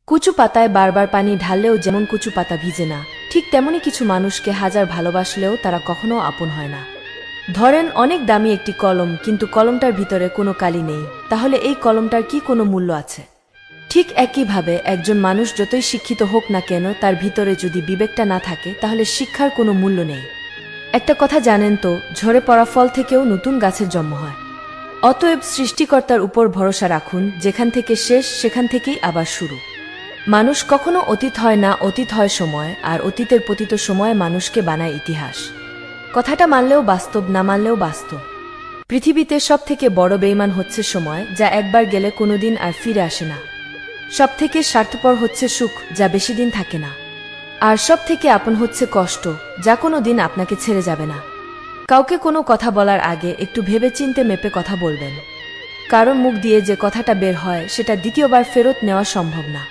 কুচু পাতায় বারবার পানি ঢাললেও যেমন কুচু পাতা ভিজে না, ঠিক তেমনি কিছু মানুষকে হাজার ভালোবাসলেও তারা কখনো আপন হয় না। ধরেন অনেক দামি একটি কলম, কিন্তু কলমটার ভিতরে কোনো কালি নেই, তাহলে এই কলমটার কি কোনো মূল্য আছে? ঠিক একইভাবে একজন মানুষ যতই শিক্ষিত হোক না কেন, তার ভিতরে যদি বিবেকটা না থাকে তাহলে শিক্ষার কোনো মূল্য নেই। একটা কথা জানেন তো, ঝরে পড়া ফল থেকেও নতুন গাছের জন্ম হয়। অতএব সৃষ্টিকর্তার উপর ভরসা রাখুন, যেখান থেকে শেষ সেখান থেকেই আবার শুরু। মানুষ কখনো অতীত হয় না, অতীত হয় সময়, আর অতীতের পতিত সময় মানুষকে বানায় ইতিহাস। কথাটা মানলেও বাস্তব, না মানলেও বাস্তব। পৃথিবীতে সবথেকে বড় বেঈমান হচ্ছে সময়, যা একবার গেলে কোনোদিন আর ফিরে আসে না। সবথেকে স্বার্থপর হচ্ছে সুখ, যা বেশি দিন থাকে না। আর সবথেকে আপন হচ্ছে কষ্ট, যা কোনো দিন আপনাকে ছেড়ে যাবে না। কাউকে কোনো কথা বলার আগে একটু ভেবেচিন্তে মেপে কথা বলবেন, কারণ মুখ দিয়ে যে কথাটা বের হয় সেটা দ্বিতীয়বার ফেরত নেওয়া সম্ভব না।